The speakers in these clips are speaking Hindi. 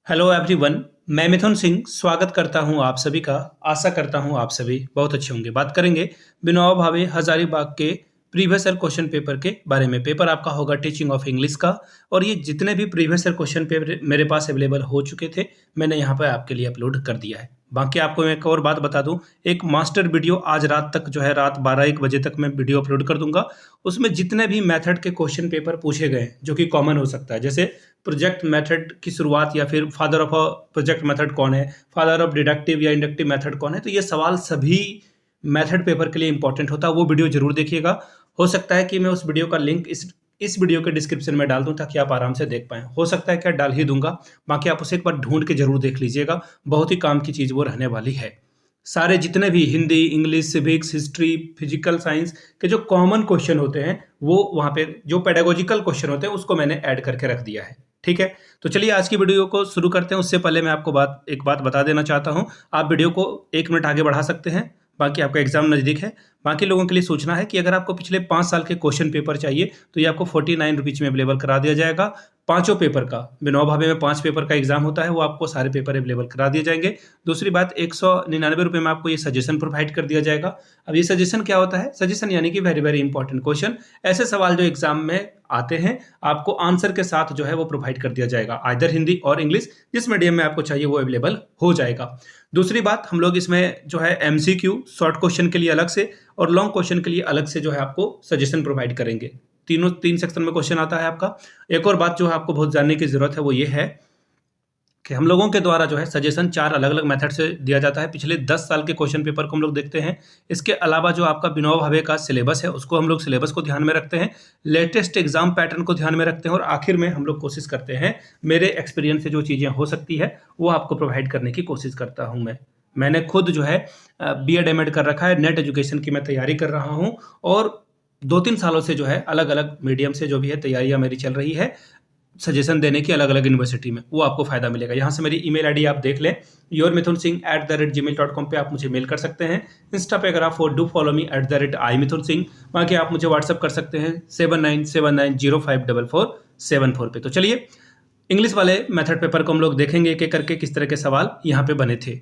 Hello everyone. मैं मिथुन सिंह स्वागत करता हूं आप सभी का। आशा करता हूं आप सभी बहुत अच्छे होंगे। बात करेंगे विनोबा भावे हजारीबाग के प्रीवियस ईयर क्वेश्चन पेपर के बारे में। पेपर आपका होगा टीचिंग ऑफ इंग्लिश का, और ये जितने भी प्रीवियस ईयर क्वेश्चन पेपर मेरे पास अवेलेबल हो चुके थे मैंने यहाँ पर आपके लिए अपलोड कर दिया है। बाकी आपको मैं एक और बात बता दूं, एक मास्टर वीडियो आज रात तक जो है रात 12-1 बजे तक मैं वीडियो अपलोड कर दूंगा। उसमें जितने भी मेथड के क्वेश्चन पेपर पूछे गए जो कि कॉमन हो सकता है, जैसे प्रोजेक्ट मेथड की शुरुआत या फिर father of a project method कौन है, फादर ऑफ डिडक्टिव या इंडक्टिव मेथड कौन है, तो ये सवाल सभी मेथड पेपर के लिए इंपॉर्टेंट होता है। वो वीडियो जरूर देखिएगा। हो सकता है कि मैं उस वीडियो का लिंक इस वीडियो के डिस्क्रिप्शन में डाल दूं ताकि आप आराम से देख पाएं। हो सकता है कि डाल ही दूंगा, बाकी आप उसे एक बार ढूंढ के जरूर देख लीजिएगा। बहुत ही काम की चीज़ वो रहने वाली है। सारे जितने भी Hindi, English, civics, history, physical science के जो कॉमन क्वेश्चन होते हैं वो वहाँ पे जो पेडागोजिकल क्वेश्चन होते हैं उसको मैंने ऐड करके रख दिया है। ठीक है, तो चलिए आज की वीडियो को शुरू करते हैं। उससे पहले मैं आपको एक बात बता देना चाहता हूँ। आप वीडियो को 1 मिनट आगे बढ़ा सकते हैं, बाकी आपका एग्जाम नज़दीक है। बाकी लोगों के लिए सूचना है कि अगर आपको पिछले 5 साल के क्वेश्चन पेपर चाहिए तो ये आपको 49 रुपीज़ में अवेलेबल करा दिया जाएगा। पांचों पेपर का, विनोबा भावे में 5 पेपर का एग्जाम होता है, वो आपको सारे पेपर अवेलेबल करा दिए जाएंगे। दूसरी बात, 199 रुपये में आपको ये सजेशन प्रोवाइड कर दिया जाएगा। अब ये सजेशन क्या होता है? सजेशन यानी कि वेरी वेरी इंपॉर्टेंट क्वेश्चन, ऐसे सवाल जो एग्जाम में आते हैं आपको आंसर के साथ जो है वो प्रोवाइड कर दिया जाएगा। आइदर हिंदी और इंग्लिश, जिस मीडियम में आपको चाहिए वो अवेलेबल हो जाएगा। दूसरी बात, हम लोग इसमें जो है एमसीक्यू शॉर्ट क्वेश्चन के लिए अलग से और लॉन्ग क्वेश्चन के लिए अलग से जो है आपको सजेशन प्रोवाइड करेंगे। तीन सेक्शन में क्वेश्चन आता है आपका। एक और बात जो है आपको बहुत जानने की जरूरत है वो ये है कि हम लोगों के द्वारा जो है सजेशन 4 अलग अलग मेथड से दिया जाता है। पिछले 10 साल के क्वेश्चन पेपर को हम लोग देखते हैं। इसके अलावा जो आपका विनोबा भावे का सिलेबस है उसको हम लोग सिलेबस को ध्यान में रखते हैं, लेटेस्ट एग्जाम पैटर्न को ध्यान में रखते हैं, और आखिर में हम लोग कोशिश करते हैं मेरे एक्सपीरियंस से जो चीज़ें हो सकती है वो आपको प्रोवाइड करने की कोशिश करता हूँ। मैंने खुद जो है बीएड एमएड कर रखा है, नेट एजुकेशन की मैं तैयारी कर रहा हूँ, और 2-3 सालों से जो है अलग अलग मीडियम से जो भी है तैयारियां मेरी चल रही है सजेशन देने की अलग अलग यूनिवर्सिटी में। वो आपको फायदा मिलेगा। यहाँ से मेरी ईमेल आईडी आप देख लें, yourmithunsingh@gmail.com पे आप मुझे मेल कर सकते हैं। इंस्टा पे अगर आप डू फॉलो मी @imithunsingh, बाकी आप मुझे व्हाट्सअप कर सकते हैं 7979054474 पे। तो चलिए इंग्लिश वाले मेथड पेपर को हम लोग देखेंगे एक एक करके किस तरह के सवाल यहाँ पे बने थे।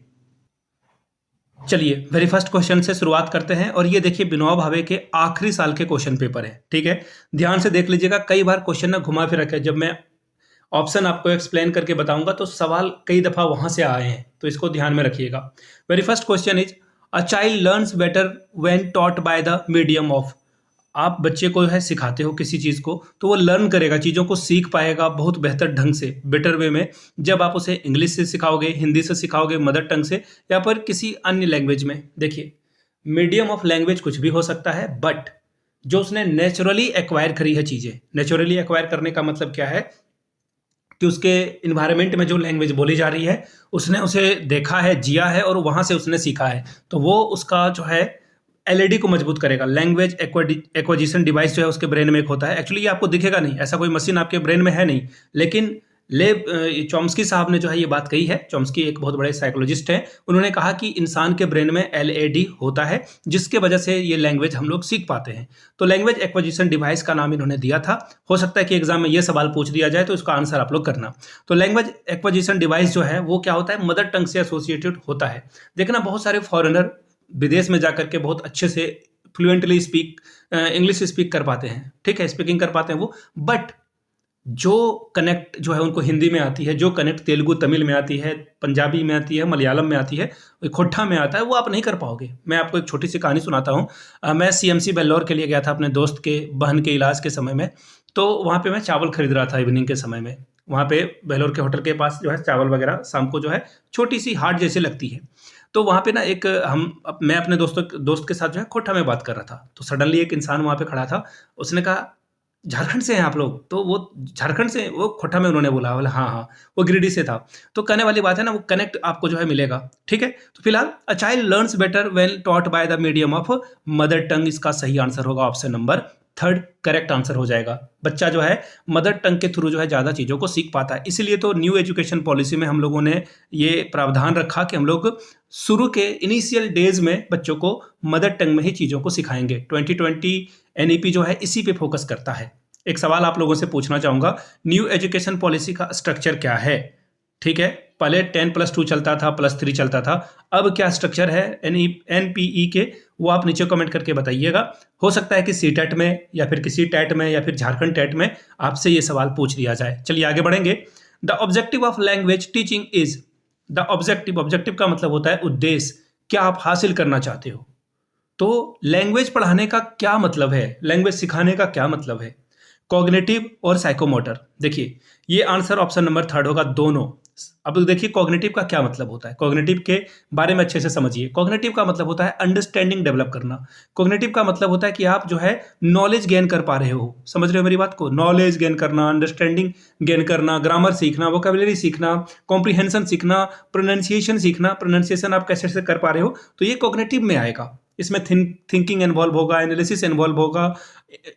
चलिए वेरी फर्स्ट क्वेश्चन से शुरुआत करते हैं, और ये देखिए विनोबा भावे के आखिरी साल के क्वेश्चन पेपर है। ठीक है, ध्यान से देख लीजिएगा। कई बार क्वेश्चन ना घुमा फिर रखे, जब मैं ऑप्शन आपको एक्सप्लेन करके बताऊंगा तो सवाल कई दफा वहां से आए हैं, तो इसको ध्यान में रखिएगा। Very first question is, a child learns better when taught by the medium of. आप बच्चे को है सिखाते हो किसी चीज़ को तो वो लर्न करेगा, चीज़ों को सीख पाएगा बहुत बेहतर ढंग से, बेटर वे में, जब आप उसे इंग्लिश से सिखाओगे, हिंदी से सिखाओगे, मदर टंग से, या फिर किसी अन्य लैंग्वेज में। देखिए मीडियम ऑफ लैंग्वेज कुछ भी हो सकता है, बट जो उसने नेचुरली एक्वायर करी है चीज़ें, नेचुरली एक्वायर करने का मतलब क्या है कि उसके इन्वायरमेंट में जो लैंग्वेज बोली जा रही है उसने उसे देखा है, जिया है, और वहाँ से उसने सीखा है, तो वो उसका जो है एलईडी को मजबूत करेगा। लैंग्वेज एक्विजिशन डिवाइस जो है उसके ब्रेन में एक होता है। एक्चुअली ये आपको दिखेगा नहीं, ऐसा कोई मशीन आपके ब्रेन में है नहीं, लेकिन चॉम्स्की साहब ने जो है ये बात कही है। चॉम्स्की एक बहुत बड़े साइकोलॉजिस्ट हैं। उन्होंने कहा कि इंसान के ब्रेन में एलईडी होता है जिसके वजह से ये लैंग्वेज हम लोग सीख पाते हैं। तो लैंग्वेज एक्विजिशन डिवाइस का नाम इन्होंने दिया था। हो सकता है कि एग्जाम में ये सवाल पूछ दिया जाए तो इसका आंसर आप लोग करना। तो लैंग्वेज एक्विजिशन डिवाइस जो है वो क्या होता है, मदर टंग से एसोसिएटेड होता है। देखना बहुत सारे फॉरेनर विदेश में जाकर के बहुत अच्छे से फ्लुएंटली इंग्लिश स्पीक कर पाते हैं, ठीक है, स्पीकिंग कर पाते हैं वो, बट जो कनेक्ट जो है उनको हिंदी में आती है, जो कनेक्ट तेलुगु तमिल में आती है, पंजाबी में आती है, मलयालम में आती है, खोट्ठा में आता है, वो आप नहीं कर पाओगे। मैं आपको एक छोटी सी कहानी सुनाता हूँ। मैं सीएमसी बेल्लौर के लिए गया था अपने दोस्त के बहन के इलाज के समय में। तो वहाँ पे मैं चावल खरीद रहा था इवनिंग के समय में। वहाँ पे बेल्लौर के होटल के पास जो है चावल वगैरह शाम को जो है छोटी सी हाट जैसे लगती है। तो वहाँ पे ना मैं अपने दोस्त के साथ जो है खोट्ठा में बात कर रहा था। तो सडनली एक इंसान वहाँ पे खड़ा था। उसने कहा, झारखंड से हैं आप लोग? तो वो झारखंड से, वो खोट्ठा में उन्होंने बोला हाँ हाँ, वो गिरिडीह से था। तो कहने वाली बात है ना, वो कनेक्ट आपको जो है मिलेगा। ठीक है, तो फिलहाल अ child learns better when taught by the medium of mother tongue, इसका सही आंसर होगा ऑप्शन नंबर 3 करेक्ट आंसर हो जाएगा। बच्चा जो है मदर टंग के थ्रू जो है ज़्यादा चीज़ों को सीख पाता है। इसीलिए तो न्यू एजुकेशन पॉलिसी में हम लोगों ने ये प्रावधान रखा कि हम लोग शुरू के इनिशियल डेज में बच्चों को मदर टंग में ही चीज़ों को सिखाएंगे। 2020 एनईपी जो है इसी पे फोकस करता है। एक सवाल आप लोगों से पूछना चाहूँगा, न्यू एजुकेशन पॉलिसी का स्ट्रक्चर क्या है? ठीक है, पहले 10+2 चलता था, +3 चलता था, अब क्या स्ट्रक्चर है एनपीई के, वो आप नीचे कमेंट करके बताइएगा। हो सकता है कि सीटेट में या फिर किसी टेट में या फिर झारखंड टेट में आपसे ये सवाल पूछ लिया जाए। चलिए आगे बढ़ेंगे। The objective of language teaching is, the objective का मतलब होता है उद्देश्य, क्या आप हासिल करना चाहते हो। तो लैंग्वेज पढ़ाने का क्या मतलब है, लैंग्वेज सिखाने का क्या मतलब है। कॉग्निटिव और साइकोमोटर, देखिए ये आंसर ऑप्शन नंबर 3 होगा, दोनों। अब देखिए कॉग्निटिव का क्या मतलब होता है, कॉग्निटिव के बारे में अच्छे से समझिए। कॉग्निटिव का मतलब होता है अंडरस्टैंडिंग डेवलप करना। कॉग्निटिव का मतलब होता है कि आप जो है नॉलेज गेन कर पा रहे हो, समझ रहे हो मेरी बात को, नॉलेज गेन करना, अंडरस्टैंडिंग गेन करना, ग्रामर सीखना, वोकैबुलरी सीखना, कॉम्प्रिहेंशन सीखना, प्रोनाउंसिएशन सीखना, प्रोनाउंसिएशन आप कैसे से कर पा रहे हो, तो ये कॉग्निटिव में आएगा। इसमें थिंकिंग इन्वॉल्व होगा, एनालिसिस इन्वॉल्व होगा,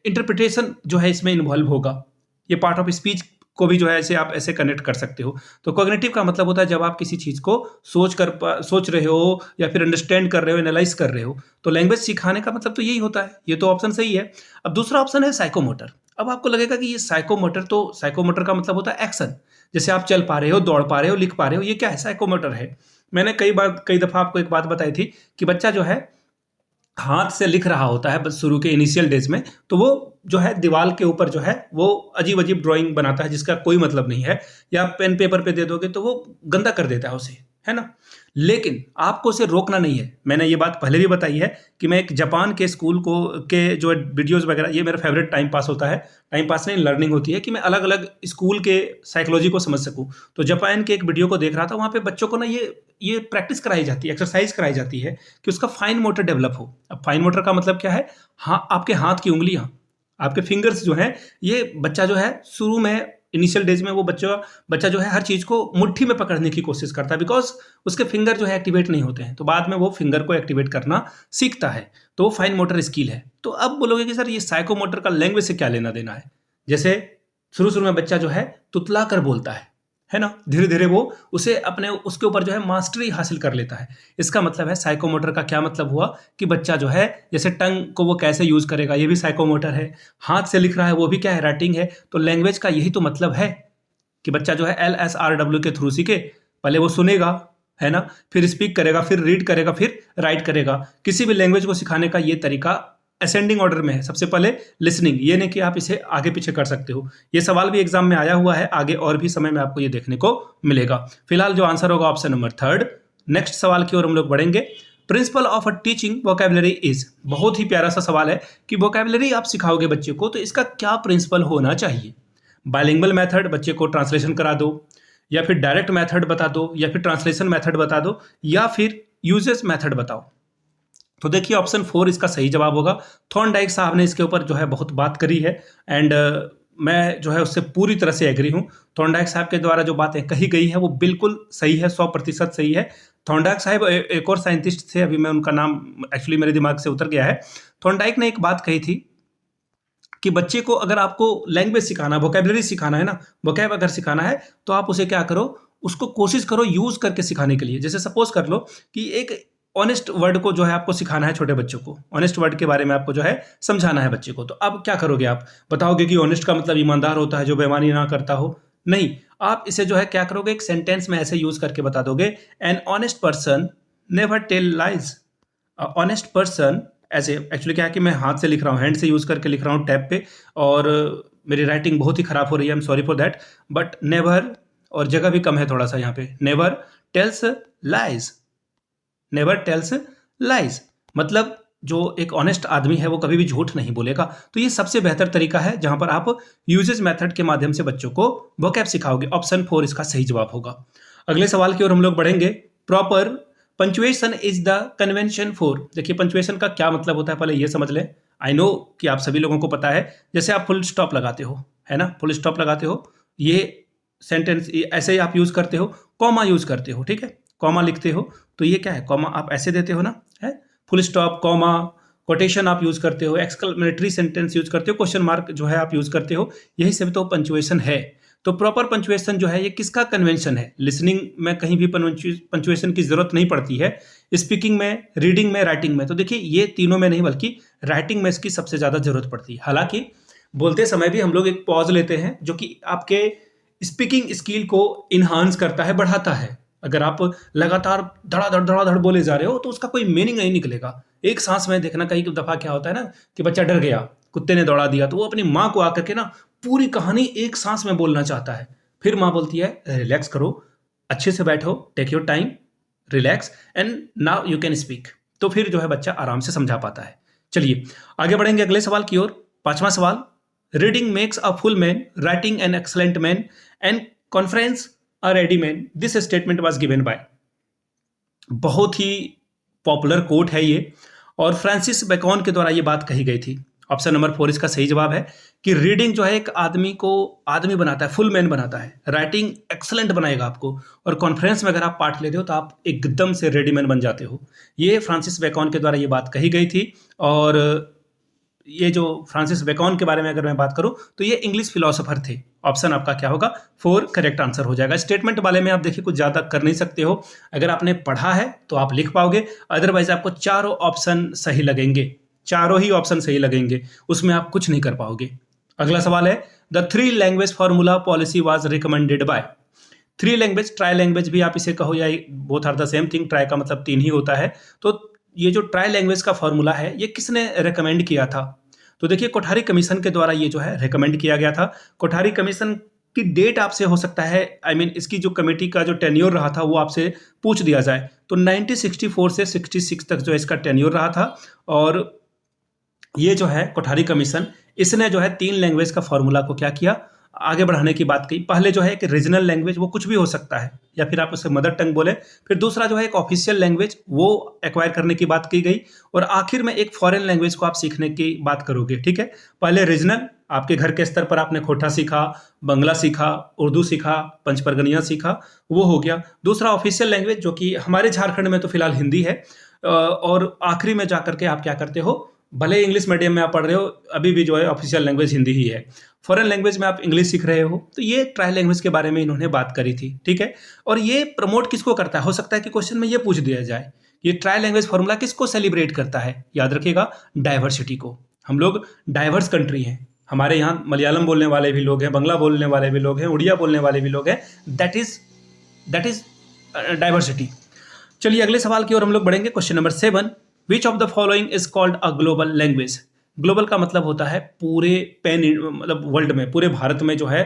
इंटरप्रिटेशन जो है इसमें इन्वॉल्व होगा। ये पार्ट ऑफ स्पीच को भी जो है ऐसे आप ऐसे कनेक्ट कर सकते हो। तो कॉग्निटिव का मतलब होता है जब आप किसी चीज़ को सोच रहे हो या फिर अंडरस्टैंड कर रहे हो, एनालाइज कर रहे हो। तो लैंग्वेज सिखाने का मतलब तो यही होता है, ये तो ऑप्शन सही है। अब दूसरा ऑप्शन है साइकोमोटर। अब आपको लगेगा कि ये साइकोमोटर, तो साइकोमोटर का मतलब होता है एक्शन, जैसे आप चल पा रहे हो, दौड़ पा रहे हो, लिख पा रहे हो, ये क्या है, साइकोमोटर है। मैंने कई दफ़ा आपको एक बात बताई थी कि बच्चा जो है हाथ से लिख रहा होता है बस शुरू के इनिशियल डेज में, तो वो जो है दीवार के ऊपर जो है वो अजीब अजीब ड्राइंग बनाता है जिसका कोई मतलब नहीं है, या पेन पेपर पे दे दोगे तो वो गंदा कर देता है उसे, है ना। लेकिन आपको उसे रोकना नहीं है। मैंने ये बात पहले भी बताई है कि मैं एक जापान के स्कूल को के जो वीडियोस वगैरह, ये मेरा फेवरेट टाइम पास होता है, टाइम पास नहीं लर्निंग होती है कि मैं अलग अलग स्कूल के साइकोलॉजी को समझ सकूं। तो जापान के एक वीडियो को देख रहा था, वहाँ पे बच्चों को ना ये प्रैक्टिस कराई जाती है, एक्सरसाइज कराई जाती है कि उसका फाइन मोटर डेवलप हो। अब फाइन मोटर का मतलब क्या है, हाँ आपके हाथ की उंगलियां, आपके फिंगर्स जो हैं, ये बच्चा जो है शुरू में इनिशियल डेज में वो बच्चा जो है हर चीज़ को मुट्ठी में पकड़ने की कोशिश करता है, बिकॉज उसके फिंगर जो है एक्टिवेट नहीं होते हैं। तो बाद में वो फिंगर को एक्टिवेट करना सीखता है, तो वो फाइन मोटर स्किल है। तो अब बोलोगे कि सर ये साइकोमोटर का लैंग्वेज से क्या लेना देना है। जैसे शुरू में बच्चा जो है तुतला कर बोलता है ना, धीरे धीरे वो उसके ऊपर जो है मास्टरी हासिल कर लेता है। इसका मतलब है साइकोमोटर का क्या मतलब हुआ कि बच्चा जो है जैसे टंग को वो कैसे यूज करेगा, ये भी साइकोमोटर है। हाथ से लिख रहा है, वो भी क्या है, राइटिंग है। तो लैंग्वेज का यही तो मतलब है कि बच्चा जो है LSRW के थ्रू सीखे। पहले वो सुनेगा, है ना, फिर स्पीक करेगा, फिर रीड करेगा, फिर राइट करेगा। किसी भी लैंग्वेज को सिखाने का ये तरीका असेंडिंग ऑर्डर में है। सबसे पहले लिसनिंग, ये नहीं कि आप इसे आगे पीछे कर सकते हो। ये सवाल भी एग्जाम में आया हुआ है, आगे और भी समय में आपको ये देखने को मिलेगा। फिलहाल जो आंसर होगा ऑप्शन नंबर 3। नेक्स्ट सवाल की ओर हम लोग बढ़ेंगे। Principle of a teaching vocabulary is, बहुत ही प्यारा सा सवाल है कि वोकैबुलरी आप सिखाओगे बच्चे को तो इसका क्या प्रिंसिपल होना चाहिए। बाइलिंगुअल मेथड, बच्चे को ट्रांसलेशन करा दो, या फिर डायरेक्ट मेथड बता दो, या फिर ट्रांसलेशन मेथड बता दो, या फिर यूजेस मेथड बताओ। तो देखिए ऑप्शन 4 इसका सही जवाब होगा। थॉर्नडाइक साहब ने इसके ऊपर जो है बहुत बात करी है, एंड मैं जो है उससे पूरी तरह से एग्री हूँ। थॉर्नडाइक साहब के द्वारा जो बातें कही गई है वो बिल्कुल सही है, 100% सही है। थॉर्नडाइक साहब एक और साइंटिस्ट थे, अभी मैं उनका नाम एक्चुअली मेरे दिमाग से उतर गया है। थॉर्नडाइक ने एक बात कही थी कि बच्चे को अगर आपको लैंग्वेज सिखाना, वोकैबुलरी सिखाना है ना, वोकैब अगर सिखाना है तो आप उसे क्या करो, उसको कोशिश करो यूज करके सिखाने के लिए। जैसे सपोज कर लो कि एक ऑनेस्ट वर्ड को जो है आपको सिखाना है छोटे बच्चों को, ऑनेस्ट वर्ड के बारे में आपको जो है समझाना है बच्चे को। तो अब क्या करोगे, आप बताओगे कि ऑनेस्ट का मतलब ईमानदार होता है जो बेईमानी ना करता हो, नहीं। आप इसे जो है क्या करोगे, एक सेंटेंस में ऐसे यूज करके बता दोगे, an honest person never tell lies. Honest person, ऐसे एक्चुअली क्या है कि मैं हाथ से लिख रहा हूँ, हैंड से यूज करके लिख रहा हूँ टैब पे, और मेरी राइटिंग बहुत ही खराब हो रही है, I am sorry for that, but never, और जगह भी कम है थोड़ा सा यहाँ पे, never tells lies, never tells lies, मतलब जो एक ऑनेस्ट आदमी है वो कभी भी झूठ नहीं बोलेगा। तो ये सबसे बेहतर तरीका है जहां पर आप यूजेज मेथड के माध्यम से बच्चों को वोकैब सिखाओगे। ऑप्शन 4 इसका सही जवाब होगा। अगले सवाल की ओर हम लोग बढ़ेंगे। Proper punctuation is the convention for, देखिए पंचुएशन का क्या मतलब होता है पहले ये समझ लें। आई नो कि आप सभी लोगों को पता है, जैसे आप फुल स्टॉप लगाते हो, है ना, फुल स्टॉप लगाते हो, ये सेंटेंस ऐसे ही आप यूज करते हो, कॉमा यूज करते हो, ठीक है, कॉमा लिखते हो तो ये क्या है, कॉमा आप ऐसे देते हो ना, है, फुल स्टॉप, कॉमा, कोटेशन आप यूज करते हो, एक्सक्लेमेटरी सेंटेंस यूज करते हो, क्वेश्चन मार्क जो है आप यूज करते हो, यही सब तो पंचुएशन है। तो प्रॉपर पंचुएशन जो है ये किसका कन्वेंशन है। लिसनिंग में कहीं भी पंचुएशन की जरूरत नहीं पड़ती है, स्पीकिंग में, रीडिंग में, राइटिंग में। तो देखिए ये तीनों में नहीं बल्कि राइटिंग में इसकी सबसे ज्यादा जरूरत पड़ती है। हालांकि बोलते समय भी हम लोग एक पॉज लेते हैं जो कि आपके स्पीकिंग स्किल को इन्हांस करता है, बढ़ाता है। अगर आप लगातार धड़ाधड़ बोले जा रहे हो तो उसका कोई मीनिंग नहीं निकलेगा। एक सांस में देखना, कई दफा क्या होता है ना कि बच्चा डर गया, कुत्ते ने दौड़ा दिया, तो वो अपनी माँ को आकर के ना पूरी कहानी एक सांस में बोलना चाहता है। फिर माँ बोलती है रिलैक्स करो, अच्छे से बैठो, take your time, relax and now you can speak. तो फिर जो है बच्चा आराम से समझा पाता है। चलिए आगे बढ़ेंगे अगले सवाल की ओर। 5वां सवाल, reading makes a full man, writing an excellent man and conference a ready man, this statement was given by. बहुत ही पॉपुलर कोट है ये और फ्रांसिस बेकन के द्वारा ये बात कही गई थी। ऑप्शन नंबर 4 इसका सही जवाब है कि रीडिंग जो है एक आदमी को आदमी बनाता है, फुल मैन बनाता है, राइटिंग एक्सलेंट बनाएगा आपको, और कॉन्फ्रेंस में अगर आप पार्ट लेते हो तो आप एकदम से रेडी मैन बन जाते हो। ये फ्रांसिस बेकन के द्वारा ये बात कही गई थी। और ये जो फ्रांसिस बेकन के बारे में अगर मैं बात करूं तो ये इंग्लिश फिलोसोफर थे। ऑप्शन आपका क्या होगा? 4 करेक्ट आंसर हो जाएगा। स्टेटमेंट वाले में आप देखिए कुछ ज़्यादा कर नहीं सकते हो, अगर आपने पढ़ा है तो आप लिख पाओगे, अदरवाइज आपको चारों ऑप्शन सही लगेंगे, चारों ही ऑप्शन सही लगेंगे, उसमें आप कुछ नहीं कर पाओगे। अगला सवाल है, the 3 language formula policy was recommended by. 3 language, tri language भी आप इसे कहो या both are the same thing, tri का मतलब 3 ही होता है। तो ये जो ट्राई लैंग्वेज का फॉर्मूला है ये किसने रिकमेंड किया था? तो देखिए कोठारी कमीशन के द्वारा ये जो है रिकमेंड किया गया था। कोठारी कमीशन की डेट आपसे हो सकता है, इसकी जो कमेटी का जो टेन्योर रहा था वो आपसे पूछ दिया जाए, तो 1964 से 66 तक जो है इसका टेन्योर रहा था। और ये जो है कोठारी कमीशन, इसने जो है 3 लैंग्वेज का फॉर्मूला को क्या किया, आगे बढ़ाने की बात की। पहले जो है एक रीजनल लैंग्वेज, वो कुछ भी हो सकता है या फिर आप उसे मदर टंग बोले। फिर दूसरा जो है एक ऑफिशियल लैंग्वेज, वो एक्वायर करने की बात की गई। और आखिर में एक फॉरेन लैंग्वेज को आप सीखने की बात करोगे। ठीक है, पहले रीजनल, आपके घर के स्तर पर आपने खोटा सीखा, बंगला सीखा, उर्दू सीखा, पंचपरगनिया सीखा, वो हो गया। दूसरा ऑफिशियल लैंग्वेज जो कि हमारे झारखंड में तो फिलहाल हिंदी है। और आखिरी में जाकर के आप क्या करते हो, भले इंग्लिश मीडियम में आप पढ़ रहे हो, अभी भी जो है ऑफिशियल लैंग्वेज हिंदी ही है। फॉरेन लैंग्वेज में आप इंग्लिश सीख रहे हो। तो ये ट्राई लैंग्वेज के बारे में इन्होंने बात करी थी। ठीक है, और ये प्रमोट किसको करता है? हो सकता है कि क्वेश्चन में ये पूछ दिया जाए, ये ट्राई लैंग्वेज फॉर्मूला किसको सेलिब्रेट करता है? याद रखिएगा, डाइवर्सिटी को। हम लोग डाइवर्स कंट्री हैं, हमारे यहाँ मलयालम बोलने वाले भी लोग हैं, बंगला बोलने वाले भी लोग हैं, उड़िया बोलने वाले भी लोग हैं। That is diversity. चलिए अगले सवाल की ओर हम लोग बढ़ेंगे। Question number 7, which of the following is called a global language. Global का मतलब होता है पूरे मतलब वर्ल्ड में, पूरे भारत में जो है,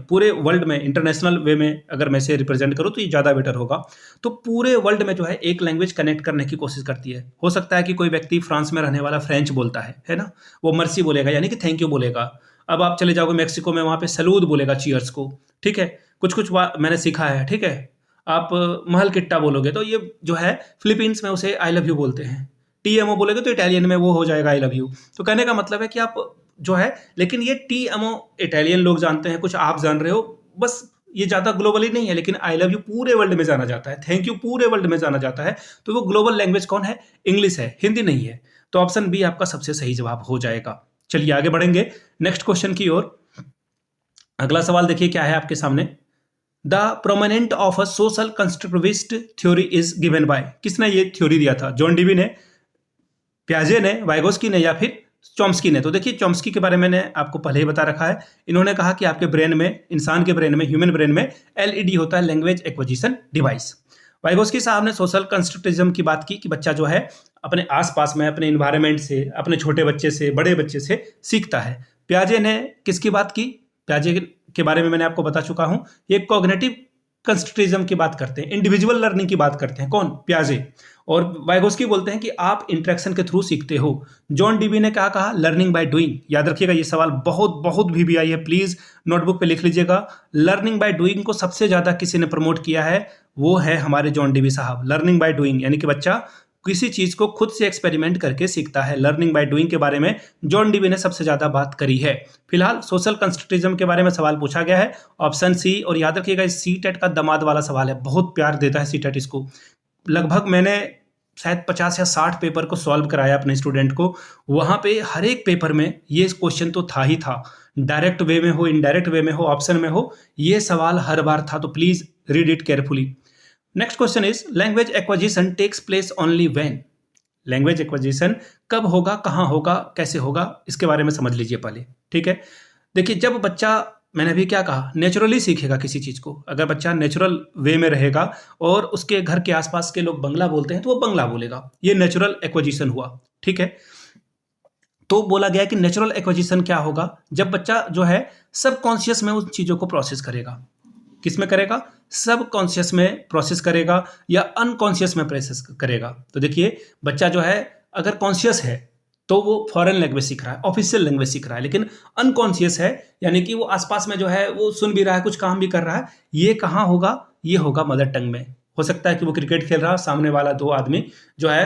पूरे वर्ल्ड में, इंटरनेशनल वे में अगर मैं इसे रिप्रेजेंट करूँ तो ये ज़्यादा बेटर होगा। तो पूरे वर्ल्ड में जो है एक लैंग्वेज कनेक्ट करने की कोशिश करती है। हो सकता है कि कोई व्यक्ति फ्रांस में रहने वाला फ्रेंच बोलता है ना, वो मर्सी बोलेगा यानी कि थैंक यू बोलेगा। अब आप चले जाओगे मैक्सिको में, वहाँ पे सलूद बोलेगा चीयर्स को। ठीक है, कुछ मैंने सीखा है। ठीक है, आप महल किट्टा बोलोगे तो ये जो है फिलीपींस में उसे आई लव यू बोलते हैं। टीएमओ बोलेगे तो इटालियन में वो हो जाएगा आई लव यू। तो कहने का मतलब है कि आप जो है, लेकिन ये टीएमओ इटालियन लोग जानते हैं, कुछ आप जान रहे हो, बस ये ज़्यादा ग्लोबली नहीं है, लेकिन आई लव यू पूरे वर्ल्ड में जाना जाता है, थैंक यू पूरे वर्ल्ड में जाना जाता है। तो वो ग्लोबल लैंग्वेज कौन है? इंग्लिश है, हिंदी नहीं है। तो ऑप्शन बी आपका सबसे सही जवाब हो जाएगा। चलिए आगे बढ़ेंगे नेक्स्ट क्वेश्चन की ओर। अगला सवाल देखिए क्या है आपके सामने। The prominent of a social constructivist theory is given by. किसने ये थ्योरी दिया था? जॉन डीवी ने, पियाजे ने, वाइगोस्की ने, या फिर चॉम्स्की ने? तो देखिए चॉम्स्की के बारे में मैंने आपको पहले ही बता रखा है। इन्होंने कहा कि आपके ब्रेन में, इंसान के ब्रेन में, ह्यूमन ब्रेन में एलईडी होता है, लैंग्वेज एक्विजिशन डिवाइस। वाइगोस्की साहब ने सोशल कंस्ट्रक्टिविज्म की बात की कि बच्चा जो है अपने आसपास में, अपने इन्वायरमेंट से, अपने छोटे बच्चे से, बड़े बच्चे से सीखता है। पियाजे ने किसकी बात की? पियाजे के बारे में मैंने आपको बता चुका हूं, ये कॉग्निटिव कंस्ट्रक्टिविज्म की बात करते हैं, इंडिविजुअल लर्निंग की बात करते हैं। कौन? पियाजे। और वाइगोस्की बोलते हैं कि आप इंटरेक्शन के थ्रू सीखते हो। जॉन डीवी ने क्या कहा? Learning by doing. याद रखिएगा, ये सवाल बहुत भी आई है, प्लीज नोटबुक पे लिख लीजिएगा। लर्निंग बाय डूइंग को सबसे ज्यादा किसी ने प्रमोट किया है, वो है हमारे जॉन डीवी साहब। लर्निंग बाय डूइंग यानी कि बच्चा किसी चीज को खुद से एक्सपेरिमेंट करके सीखता है। लर्निंग बाय डूइंग के बारे में जॉन डीवी ने सबसे ज्यादा बात करी है। फिलहाल सोशल कंस्ट्रक्टिविज्म के बारे में सवाल पूछा गया है, ऑप्शन सी। और याद रखिएगा, इस सीटेट का दमाद वाला सवाल है, बहुत प्यार देता है सीटेट इसको। लगभग मैंने शायद 50 या 60 पेपर को सॉल्व कराया अपने स्टूडेंट को। वहाँ पे हर एक पेपर में ये क्वेश्चन तो था ही था, डायरेक्ट वे में हो, इनडायरेक्ट वे में हो, ऑप्शन में हो, ये सवाल हर बार था। तो please read it carefully. Next question is, language acquisition takes place only when. Language acquisition कब होगा, कहाँ होगा, कैसे होगा, इसके बारे में समझ लीजिए पहले। ठीक है, देखिए जब बच्चा मैंने अभी क्या कहा, नेचुरली सीखेगा किसी चीज़ को। अगर बच्चा नेचुरल वे में रहेगा और उसके घर के आसपास के लोग बंगला बोलते हैं तो वो बंगला बोलेगा, ये नेचुरल एक्विजिशन हुआ। ठीक है, तो बोला गया कि नेचुरल एक्विजिशन क्या होगा, जब बच्चा जो है सबकॉन्शियस में उन चीज़ों को प्रोसेस करेगा। किस में करेगा? सब कॉन्शियस में प्रोसेस करेगा या अनकॉन्शियस में प्रोसेस करेगा। तो देखिए, बच्चा जो है अगर कॉन्शियस है तो वो फॉरेन लैंग्वेज सीख रहा है, ऑफिशियल लैंग्वेज सीख रहा है, लेकिन अनकॉन्शियस है यानी कि वो आसपास में जो है वो सुन भी रहा है, कुछ काम भी कर रहा है, ये कहाँ होगा? ये होगा मदर टंग में। हो सकता है कि वो क्रिकेट खेल रहा हो, सामने वाला दो आदमी जो है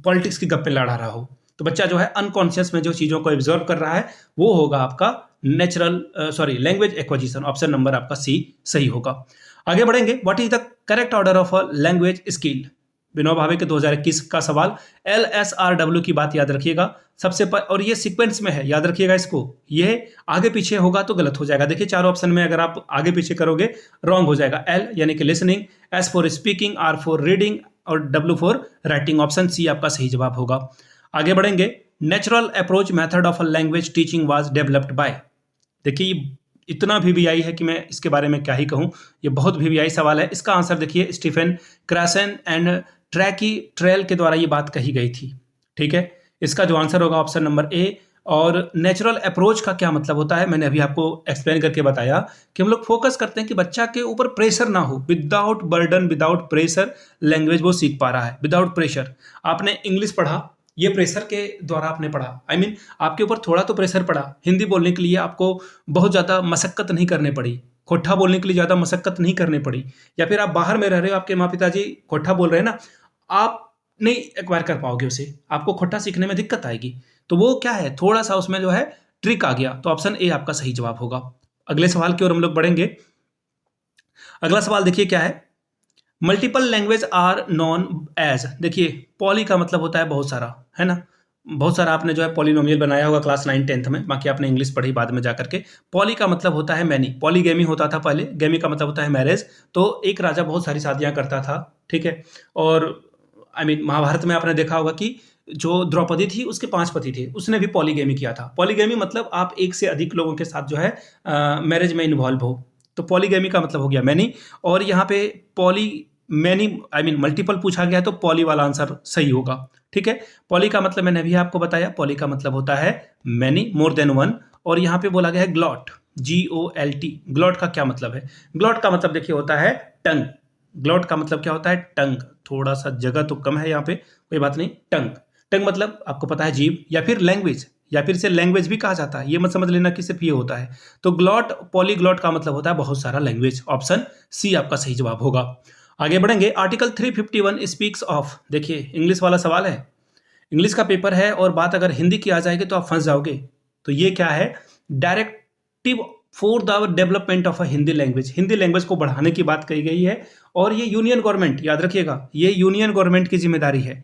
पॉलिटिक्स की गप्पे लड़ा रहा हो, तो बच्चा जो है अनकॉन्शियस में जो चीज़ों को ऑब्जर्व कर रहा है वो होगा आपका लैंग्वेज एक्विजिशन। ऑप्शन नंबर आपका सी सही होगा। आगे बढ़ेंगे, what is the correct order of a language skill? Vinoba Bhave के 2021 का सवाल। LSRW की बात याद रखिएगा सबसे और ये सीक्वेंस में है, याद रखिएगा इसको। ये आगे पीछे होगा तो गलत हो जाएगा। देखिए चारों ऑप्शन में अगर आप आगे पीछे करोगे रॉन्ग हो जाएगा। L यानी कि listening, S for speaking, R for reading और W for writing. Option C आपका सही जवाब होगा। आगे बढ़ेंगे, natural approach method of a language teaching was developed by. देखिए इतना वीवीआई है कि मैं इसके बारे में क्या ही कहूँ, ये बहुत वीवीआई सवाल है। इसका आंसर देखिए, Stephen Krashen and Tracy Terrell के द्वारा ये बात कही गई थी। ठीक है, इसका जो आंसर होगा ऑप्शन नंबर ए। और नेचुरल अप्रोच का क्या मतलब होता है, मैंने अभी आपको एक्सप्लेन करके बताया कि हम लोग फोकस करते हैं कि बच्चा के ऊपर प्रेशर ना हो, without burden, without pressure language वो सीख पा रहा है, विदाउट प्रेशर। आपने इंग्लिश पढ़ा, ये प्रेशर के द्वारा आपने पढ़ा, आपके ऊपर थोड़ा तो प्रेशर पड़ा। हिंदी बोलने के लिए आपको बहुत ज़्यादा मशक्कत नहीं करनी पड़ी, खोट्ठा बोलने के लिए ज़्यादा मशक्कत नहीं करनी पड़ी, या फिर आप बाहर में रह रहे हो, आपके माँ पिताजी खोट्ठा बोल रहे हैं ना, आप नहीं एक्वायर कर पाओगे उसे, आपको खोट्ठा सीखने में दिक्कत आएगी। तो वो क्या है, थोड़ा सा उसमें जो है ट्रिक आ गया। तो ऑप्शन ए आपका सही जवाब होगा। अगले सवाल की ओर हम लोग बढ़ेंगे। अगला सवाल देखिए क्या है, multiple language are known as. देखिए पॉली का मतलब होता है बहुत सारा, है ना, बहुत सारा आपने जो है पॉलिनोमियल बनाया होगा क्लास 9-10 में, बाकी आपने इंग्लिश पढ़ी बाद में जाकर के। पॉली का मतलब होता है मैनी, पॉलीगैमी होता था पहले, गैमी का मतलब होता है मैरिज। तो एक राजा बहुत सारी शादियां करता था। ठीक है, और महाभारत में आपने देखा होगा कि जो द्रौपदी थी उसके 5 पति थे, उसने भी पॉलीगैमी किया था। पॉलीगैमी मतलब आप एक से अधिक लोगों के साथ जो है मैरिज में इन्वॉल्व हो, तो पॉलीगैमी का मतलब हो गया मैनी। और यहाँ पे मल्टीपल पूछा गया है तो पॉली वाला आंसर सही होगा। ठीक है, पॉली का मतलब मैंने अभी आपको बताया, पॉली का मतलब होता है मैनी, मोर देन वन। और यहाँ पे बोला गया है ग्लॉट, GOLT। ग्लॉट का क्या मतलब है? ग्लॉट का मतलब देखिए होता है टंग। ग्लॉट का मतलब क्या होता है? टंग। थोड़ा सा जगह तो कम है यहाँ पे, कोई बात नहीं। टंग, टंग मतलब आपको पता है जीभ, या फिर लैंग्वेज, या फिर इसे लैंग्वेज भी कहा जाता है। ये मत समझ लेना कि सिर्फ ये होता है। तो ग्लॉट, पॉलीग्लॉट का मतलब होता है बहुत सारा लैंग्वेज। ऑप्शन सी आपका सही जवाब होगा। आगे बढ़ेंगे, आर्टिकल 351 स्पीक्स ऑफ। देखिए इंग्लिश वाला सवाल है, इंग्लिश का पेपर है और बात अगर हिंदी की आ जाएगी तो आप फंस जाओगे। तो ये क्या है? Directive for the development of a Hindi language. Hindi language को बढ़ाने की बात कही गई है और ये यूनियन गवर्नमेंट, याद रखिएगा, ये यूनियन गवर्नमेंट की जिम्मेदारी है।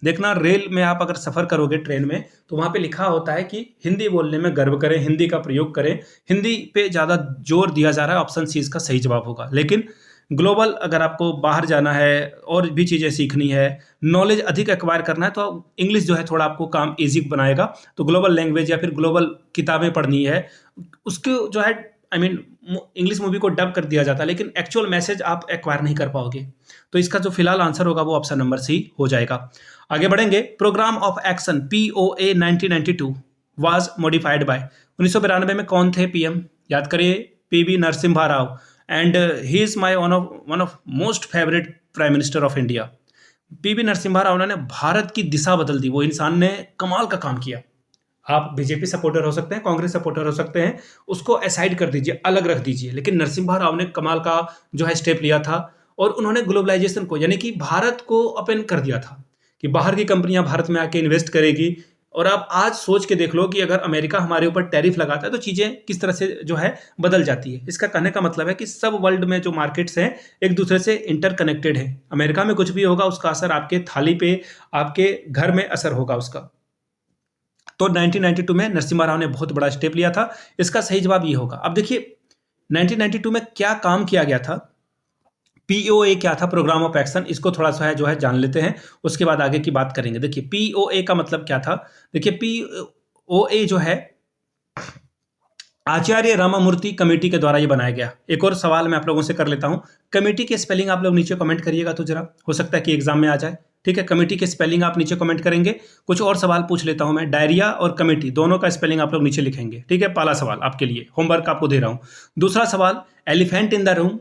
देखना रेल में आप अगर सफर करोगे ट्रेन में तो वहां पे लिखा होता है कि हिंदी बोलने में गर्व करें, हिंदी का प्रयोग करें, हिंदी पे ज्यादा जोर दिया जा रहा है। ऑप्शन सी इसका सही जवाब होगा। लेकिन ग्लोबल अगर आपको बाहर जाना है और भी चीज़ें सीखनी है, नॉलेज अधिक एक्वायर करना है, तो इंग्लिश जो है थोड़ा आपको काम इजी बनाएगा। तो ग्लोबल लैंग्वेज या फिर ग्लोबल किताबें पढ़नी है, उसको जो है इंग्लिश मूवी को डब कर दिया जाता है, लेकिन एक्चुअल मैसेज आप एक्वायर नहीं कर पाओगे। तो इसका जो फिलहाल आंसर होगा वो ऑप्शन नंबर सी हो जाएगा। आगे बढ़ेंगे, programme of action POA 1992 was modified by. 1992 में कौन थे PM? याद करिए, PV Narasimha Rao, and he is my one of most favourite prime minister of India. PV Narasimha Rao ने भारत की दिशा बदल दी। वो इंसान ने कमाल का काम किया। आप बीजेपी सपोर्टर हो सकते हैं, कांग्रेस सपोर्टर हो सकते हैं, उसको असाइड कर दीजिए, अलग रख दीजिए, लेकिन नरसिम्हा राव ने कमाल का जो है स्टेप लिया था और उन्होंने ग्लोबलाइजेशन को, यानी कि भारत को ओपन कर दिया था कि बाहर की कंपनियां भारत में आके इन्वेस्ट करेगी। और आप आज सोच के देख लो कि अगर अमेरिका हमारे ऊपर टैरिफ लगाता है तो चीज़ें किस तरह से जो है बदल जाती है। इसका कहने का मतलब है कि सब वर्ल्ड में जो मार्केट्स हैं एक दूसरे से इंटरकनेक्टेड है। अमेरिका में कुछ भी होगा उसका असर आपके थाली पे, आपके घर में असर होगा उसका। तो 1992 में नरसिम्हा राव ने बहुत बड़ा स्टेप लिया था। इसका सही जवाब ये होगा। अब देखिए 1992 में क्या काम किया गया था, POA क्या था, प्रोग्राम ऑफ एक्शन, इसको थोड़ा सा है जो है जान लेते हैं, उसके बाद आगे की बात करेंगे। देखिए POA का मतलब क्या था। देखिए POA जो है आचार्य रामामूर्ति कमेटी के द्वारा ये बनाया गया। एक और सवाल मैं आप लोगों से कर लेता हूं, कमेटी के स्पेलिंग आप लोग नीचे कमेंट करिएगा तो जरा, हो सकता है कि एग्जाम में आ जाए। ठीक है, कमेटी के स्पेलिंग आप नीचे कमेंट करेंगे। कुछ और सवाल पूछ लेता हूं मैं, डायरिया और कमेटी दोनों का स्पेलिंग आप लोग नीचे लिखेंगे। ठीक है, पहला सवाल आपके लिए होमवर्क आपको दे रहा हूं। दूसरा सवाल, एलिफेंट इन द रूम,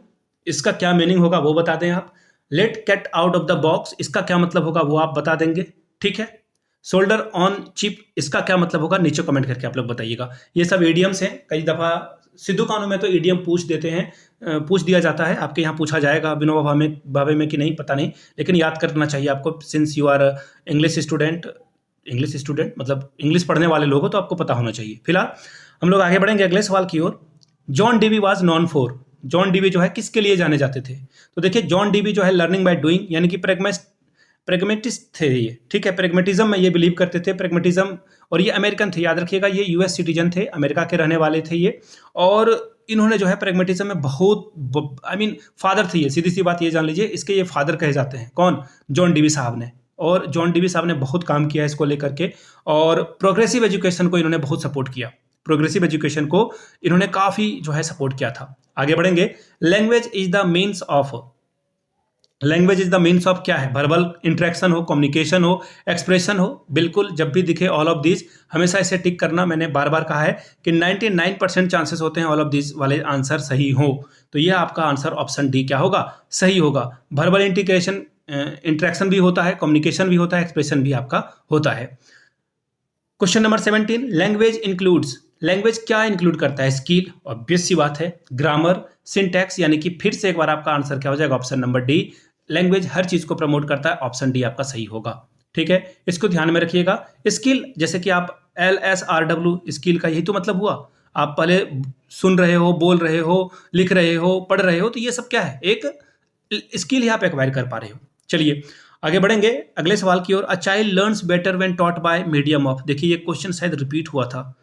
इसका क्या मीनिंग होगा वो बता दें आप। Let cat out of the box, इसका क्या मतलब होगा वो आप बता देंगे। ठीक है, शोल्डर ऑन चिप, इसका क्या मतलब होगा नीचे कमेंट करके आप लोग बताइएगा। ये सब ईडियम्स हैं, कई दफ़ा सिद्धू कानू में तो ईडियम पूछ देते हैं, पूछ दिया जाता है। आपके यहाँ पूछा जाएगा विनोबा भावे में कि नहीं पता नहीं, लेकिन याद करना चाहिए आपको, since you are English student मतलब इंग्लिश पढ़ने वाले लोग हो तो आपको पता होना चाहिए। फिलहाल हम लोग आगे बढ़ेंगे अगले सवाल की ओर। John Dewey was known for, John Dewey जो है किसके लिए जाने जाते थे? तो देखिए, जॉन डीवी जो है लर्निंग बाय डूइंग यानी कि प्रेगमेटिस्ट थे ये। ठीक है, प्रेगमेटिज्म में ये बिलीव करते थे, प्रेगमेटिज्म। और ये अमेरिकन थे, याद रखिएगा, ये यूएस सिटीजन थे, अमेरिका के रहने वाले थे ये। और इन्होंने जो है प्रेगमेटिज्म में बहुत फादर थे ये, सीधी सी बात ये जान लीजिए, इसके ये फादर कहे जाते हैं। कौन? जॉन डीवी साहब ने। और जॉन डीवी साहब ने बहुत काम किया इसको लेकर के, और प्रोग्रेसिव एजुकेशन को इन्होंने बहुत सपोर्ट किया। प्रोग्रेसिव एजुकेशन को इन्होंने काफ़ी जो है सपोर्ट किया था। आगे बढ़ेंगे, language is the means of, language is the means of क्या है? वर्बल इंटरेक्शन हो, कम्युनिकेशन हो, एक्सप्रेशन हो। बिल्कुल, जब भी दिखे ऑल ऑफ दिस हमेशा इसे टिक करना। मैंने बार बार कहा है कि 99% चांसेस होते हैं ऑल ऑफ दिस वाले आंसर सही हो, तो यह आपका आंसर ऑप्शन डी क्या होगा? सही होगा। वर्बल इंटरेक्शन भी होता है, कम्युनिकेशन भी होता है, एक्सप्रेशन भी आपका होता है। Question number 17, language includes, language क्या इंक्लूड करता है? स्किल, ऑब्वियस सी बात है, ग्रामर, सिंटैक्स, यानी कि फिर से एक बार आपका आंसर क्या हो जाएगा? Option number D. लैंग्वेज हर चीज को प्रमोट करता है, ऑप्शन डी आपका सही होगा। ठीक है, इसको ध्यान में रखिएगा। स्किल, जैसे कि आप LSRW, स्किल का यही तो मतलब हुआ। आप पहले सुन रहे हो, बोल रहे हो, लिख रहे हो, पढ़ रहे हो, तो ये सब क्या है? एक स्किल ही आप एक्वायर कर पा रहे हो। चलिए आगे बढ़ेंगे अगले सवाल की ओर। A child learns better when taught by medium of, देखिए ये क्वेश्चन शायद रिपीट हुआ था,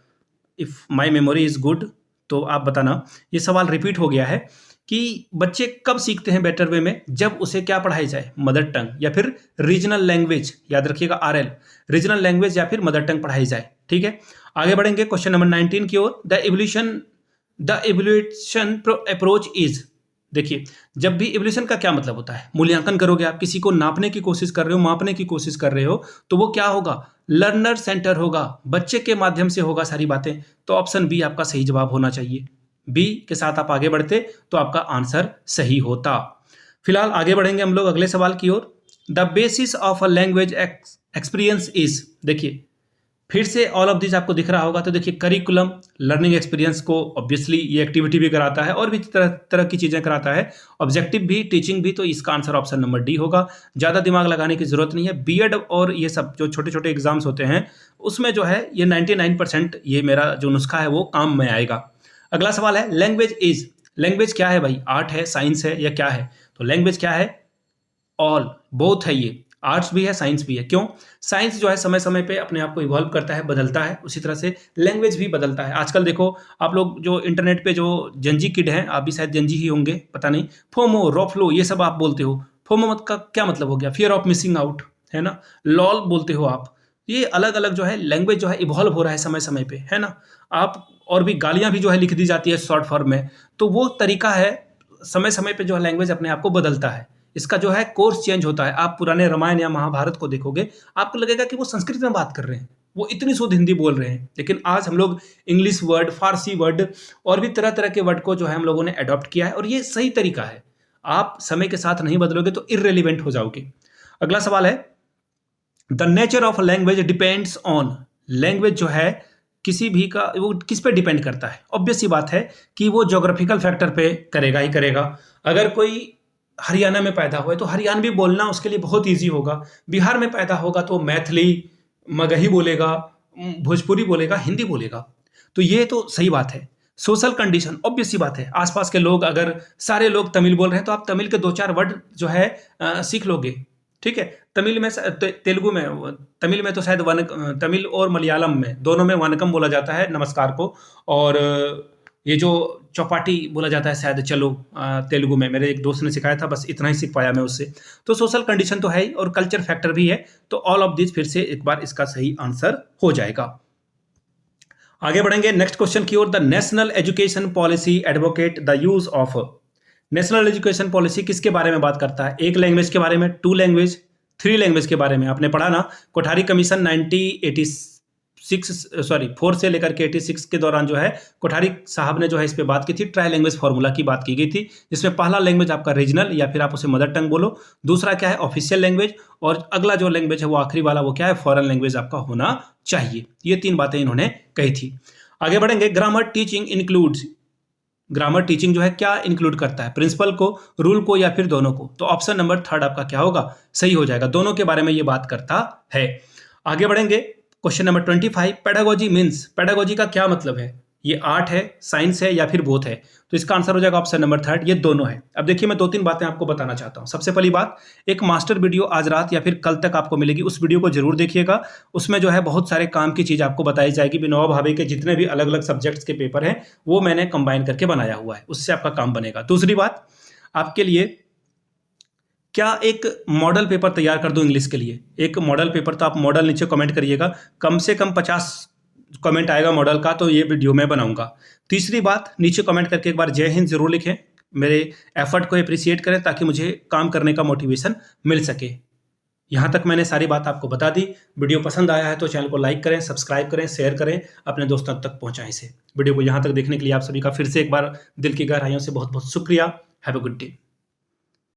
if my memory is good, तो आप बताना। ये सवाल रिपीट हो गया है कि बच्चे कब सीखते हैं बेटर वे में? जब उसे क्या पढ़ाई जाए? मदर टंग या फिर रीजनल लैंग्वेज, याद रखिएगा RL, रीजनल लैंग्वेज या फिर मदर टंग पढ़ाई जाए। ठीक है, आगे बढ़ेंगे क्वेश्चन नंबर 19 की ओर। द इवोल्यूशन अप्रोच इज, देखिए जब भी इवोल्यूशन का क्या मतलब होता है? मूल्यांकन करोगे आप, किसी को नापने की कोशिश कर रहे हो, मापने की कोशिश कर रहे हो, तो वो क्या होगा? लर्नर सेंटर होगा, बच्चे के माध्यम से होगा सारी बातें। तो ऑप्शन बी आपका सही जवाब होना चाहिए। बी के साथ आप आगे बढ़ते तो आपका आंसर सही होता। फिलहाल आगे बढ़ेंगे हम लोग अगले सवाल की ओर। The basis of a language experience is, देखिए फिर से ऑल ऑफ दिस आपको दिख रहा होगा, तो देखिए करिकुलम, लर्निंग एक्सपीरियंस को ऑब्वियसली ये एक्टिविटी भी कराता है और भी तरह तरह की चीज़ें कराता है, ऑब्जेक्टिव भी, टीचिंग भी, तो इसका आंसर ऑप्शन नंबर डी होगा। ज़्यादा दिमाग लगाने की जरूरत नहीं है। बीएड और ये सब जो छोटे छोटे एग्जाम्स होते हैं उसमें जो है ये 99% ये मेरा जो नुस्खा है वो काम में आएगा। अगला सवाल है, लैंग्वेज इज, लैंग्वेज क्या है भाई? आर्ट है, साइंस है, या क्या है? तो लैंग्वेज क्या है? ऑल, बोथ है ये, आर्ट्स भी है, साइंस भी है। क्यों? साइंस जो है समय समय पे अपने आप को इवॉल्व करता है, बदलता है, उसी तरह से लैंग्वेज भी बदलता है। आजकल देखो आप लोग जो इंटरनेट पे जो जंजी किड हैं, आप भी शायद जंजी ही होंगे, पता नहीं, फोमो, रोफ्लो, ये सब आप बोलते हो। फोमो का क्या मतलब हो गया? फियर ऑफ मिसिंग आउट, है ना। लॉल बोलते हो आप। ये अलग अलग जो है लैंग्वेज जो है इवॉल्व हो रहा है समय समय पे, है ना। आप और भी गालियां भी जो है लिख दी जाती है शॉर्ट फॉर्म में, तो वो तरीका है, समय समय पे जो है लैंग्वेज अपने आप को बदलता है, इसका जो है कोर्स चेंज होता है। आप पुराने रामायण या महाभारत को देखोगे, आपको लगेगा कि वो संस्कृत में बात कर रहे हैं, वो इतनी शुद्ध हिंदी बोल रहे हैं, लेकिन आज हम लोग इंग्लिश वर्ड, फारसी वर्ड और भी तरह तरह के वर्ड को जो है हम लोगों ने अडॉप्ट किया है, और ये सही तरीका है। आप समय के साथ नहीं बदलोगे तो इररिलेवेंट हो जाओगे। अगला सवाल है, the nature of language depends on, language जो है किसी भी का वो किस पे डिपेंड करता है? ऑब्वियस सी बात है कि वो ज्योग्राफिकल फैक्टर पे करेगा ही करेगा। अगर कोई हरियाणा में पैदा हुआ है तो हरियाणवी बोलना उसके लिए बहुत ईजी होगा। बिहार में पैदा होगा तो मैथिली, मगही बोलेगा, भोजपुरी बोलेगा, हिंदी बोलेगा। तो ये तो सही बात है। सोशल कंडीशन, ऑब्वियस सी बात है, आसपास के लोग, अगर सारे लोग तमिल बोल रहे हैं तो आप तमिल के 2-4 वर्ड जो है सीख लोगे। ठीक है, तमिल में, तेलुगु में, तमिल में तो शायद तमिल और मलयालम में दोनों में वनकम बोला जाता है नमस्कार को, और ये जो चौपाटी बोला जाता है शायद चलो तेलुगु में, मेरे एक दोस्त ने सिखाया था, बस इतना ही सीख पाया मैं उससे। तो सोशल कंडीशन तो है ही और कल्चर फैक्टर भी है, तो ऑल ऑफ दिस फिर से एक बार इसका सही आंसर हो जाएगा। आगे बढ़ेंगे नेक्स्ट क्वेश्चन की ओर। The national education policy advocate the use of. National education policy किसके बारे में बात करता है? एक लैंग्वेज के बारे में, टू लैंग्वेज, थ्री लैंग्वेज के बारे में। आपने पढ़ा ना, कोठारी कमीशन 4 से लेकर के 86 के दौरान जो है कोठारी साहब ने जो है इस पे बात की थी, ट्राई लैंग्वेज फार्मूला की बात की गई थी, जिसमें पहला लैंग्वेज आपका रीजनल या फिर आप उसे मदर टंग बोलो, दूसरा क्या है ऑफिशियल लैंग्वेज, और अगला जो लैंग्वेज है वो आखिरी वाला वो क्या है फॉरेन लैंग्वेज आपका होना चाहिए। ये 3 बातें इन्होंने कही थी। आगे बढ़ेंगे। Grammar teaching includes. Grammar teaching जो है क्या इंक्लूड करता है? प्रिंसिपल को, रूल को, या फिर दोनों को? तो ऑप्शन नंबर 3 आपका क्या होगा? सही हो जाएगा। दोनों के बारे में ये बात करता है। आगे बढ़ेंगे। Question number 25। Pedagogy means. Pedagogy का क्या मतलब है? ये आर्ट है, साइंस है, या फिर बोथ है? तो इसका आंसर हो जाएगा ऑप्शन नंबर 3, ये दोनों है। अब देखिए मैं 2-3 बातें आपको बताना चाहता हूं। सबसे पहली बात, एक मास्टर वीडियो आज रात या फिर कल तक आपको मिलेगी, उस वीडियो को जरूर देखिएगा। उसमें जो है बहुत सारे काम की चीज आपको बताई जाएगी। विनोबा भावे के जितने भी अलग अलग सब्जेक्ट्स के पेपर हैं वो मैंने कंबाइन करके बनाया हुआ है, उससे आपका काम बनेगा। दूसरी बात, आपके लिए क्या एक मॉडल पेपर तैयार कर दूं इंग्लिश के लिए? एक मॉडल पेपर, तो आप मॉडल नीचे कमेंट करिएगा, कम से कम 50 कमेंट आएगा मॉडल का तो ये वीडियो मैं बनाऊंगा। तीसरी बात, नीचे कमेंट करके एक बार जय हिंद जरूर लिखें, मेरे एफर्ट को अप्रिशिएट करें ताकि मुझे काम करने का मोटिवेशन मिल सके। यहाँ तक मैंने सारी बात आपको बता दी। वीडियो पसंद आया है तो चैनल को लाइक करें, सब्सक्राइब करें, शेयर करें, अपने दोस्तों तक पहुँचाएं इसे। वीडियो को यहाँ तक देखने के लिए आप सभी का फिर से एक बार दिल की गहराइयों से बहुत बहुत शुक्रिया। Have a good day.